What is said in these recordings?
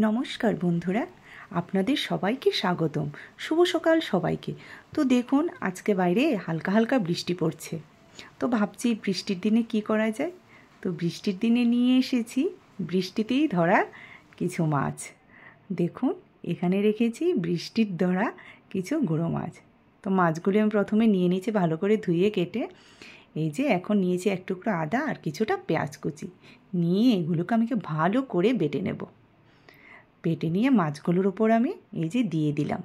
নমস্কার বন্ধুরা, আপনাদের সবাইকে স্বাগতম। শুভ সকাল সবাইকে। তো দেখুন, আজকে বাইরে হালকা হালকা বৃষ্টি পড়ছে। তো ভাবছি বৃষ্টির দিনে কি করা যায়। তো বৃষ্টির দিনে নিয়ে এসেছি বৃষ্টিতেই ধরা কিছু মাছ। দেখুন, এখানে রেখেছি বৃষ্টির ধরা কিছু গুঁড়ো মাছ। তো মাছগুলি আমি প্রথমে নিয়ে নিয়েছি ভালো করে ধুয়ে কেটে। এই যে এখন নিয়েছি এক টুকরো আদা আর কিছুটা পেঁয়াজ কুচি নিয়ে এগুলোকে আমি ভালো করে বেটে নেব। বেটে নিয়ে মাছগুলোর উপর আমি এই যে দিয়ে দিলাম।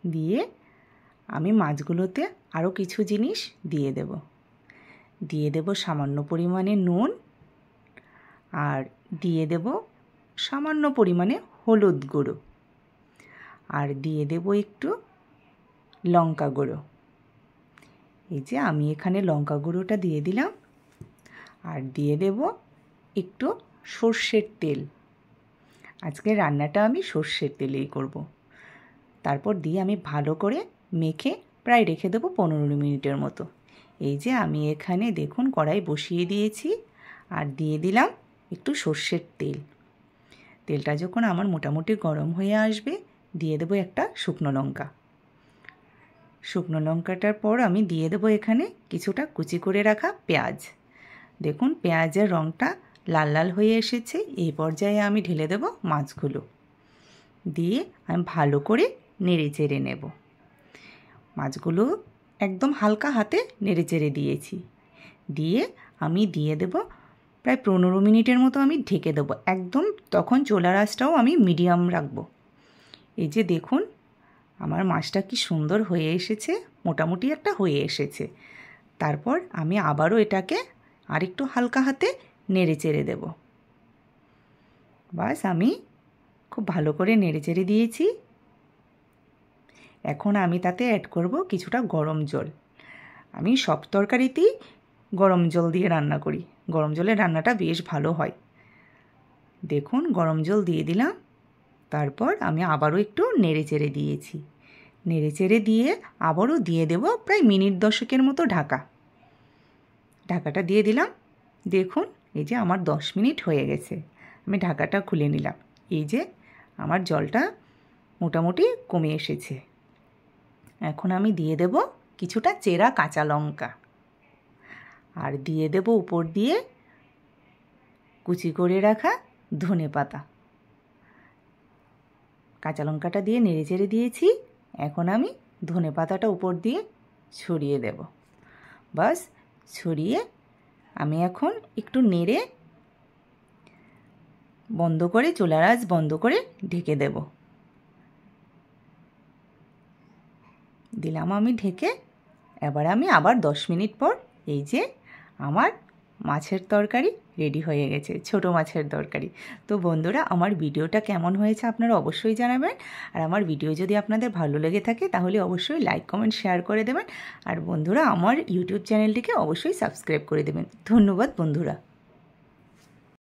দিয়ে আমি মাছগুলোতে আরও কিছু জিনিস দিয়ে দেব সামান্য পরিমাণে নুন, আর দিয়ে দেব সামান্য পরিমাণে হলুদ গুঁড়ো, আর দিয়ে দেব একটু লঙ্কা গুঁড়ো। এই যে আমি এখানে লঙ্কা গুঁড়োটা দিয়ে দিলাম, আর দিয়ে দেব একটু সর্ষের তেল। আজকে রান্নাটা আমি সর্ষের তেলেই করব। তারপর দিয়ে আমি ভালো করে মেখে প্রায় রেখে দেবো 15 মিনিটের মতো। এই যে আমি এখানে দেখুন কড়াই বসিয়ে দিয়েছি, আর দিয়ে দিলাম একটু সর্ষের তেল। তেলটা যখন আমার মোটামুটি গরম হয়ে আসবে, দিয়ে দেবো একটা শুকনো লঙ্কা। শুকনো লঙ্কাটার পর আমি দিয়ে দেবো এখানে কিছুটা কুচি করে রাখা পেঁয়াজ। দেখুন পেঁয়াজের রঙটা লাল লাল হয়ে এসেছে। এই পর্যায়ে আমি ঢেলে দেব মাছগুলো, দিয়ে আমি ভালো করে নেড়ে চেড়ে নেব। মাছগুলো একদম হালকা হাতে নেড়ে চেড়ে দিয়েছি। দিয়ে আমি দিয়ে দেব প্রায় 15 মিনিটের মতো আমি ঢেকে দেবো। একদম তখন চুলার আঁচটাও আমি মিডিয়াম রাখবো। এই যে দেখুন আমার মাছটা কি সুন্দর হয়ে এসেছে, মোটামুটি একটা হয়ে এসেছে। তারপর আমি আবারও এটাকে আরেকটু হালকা হাতে নেড়ে চেড়ে দেব। বাস আমি খুব ভালো করে নেড়ে চেড়ে দিয়েছি। এখন আমি তাতে অ্যাড করব কিছুটা গরম জল। আমি সব তরকারিতেই গরম জল দিয়ে রান্না করি। গরম জলের রান্নাটা বেশ ভালো হয়। দেখুন গরম জল দিয়ে দিলাম। তারপর আমি আবারও একটু নেড়ে চেড়ে দিয়েছি। নেড়ে চেড়ে দিয়ে আবারও দিয়ে দেব প্রায় মিনিট 10 মতো ঢাকাটা দিয়ে দিলাম। দেখুন এই যে আমার 10 মিনিট হয়ে গেছে। আমি ঢাকাটা খুলে নিলাম। এই যে আমার জলটা মোটামুটি কমে এসেছে। এখন আমি দিয়ে দেব কিছুটা চেরা কাঁচা লঙ্কা, আর দিয়ে দেব উপর দিয়ে কুচি করে রাখা ধনেপাতা। কাঁচা লঙ্কাটা দিয়ে নেড়ে চেড়ে দিয়েছি। এখন আমি ধনেপাতাটা উপর দিয়ে ছড়িয়ে দেব। বাস ছড়িয়ে আমি এখন একটু নেড়ে বন্ধ করে চুলার আঁচ বন্ধ করে ঢেকে দেব। দিলাম আমি ঢেকে। এবার আমি আবার 10 মিনিট পর এই যে আমার মাছের তরকারি রেডি হয়ে গেছে, ছোট মাছের তরকারি। তো বন্ধুরা, আমার ভিডিওটা কেমন হয়েছে আপনারা অবশ্যই জানাবেন। আর আমার ভিডিও যদি আপনাদের ভালো লেগে থাকে তাহলে অবশ্যই লাইক কমেন্ট শেয়ার করে দেবেন। আর বন্ধুরা, আমার ইউটিউব চ্যানেলটিকে অবশ্যই সাবস্ক্রাইব করে দেবেন। ধন্যবাদ বন্ধুরা।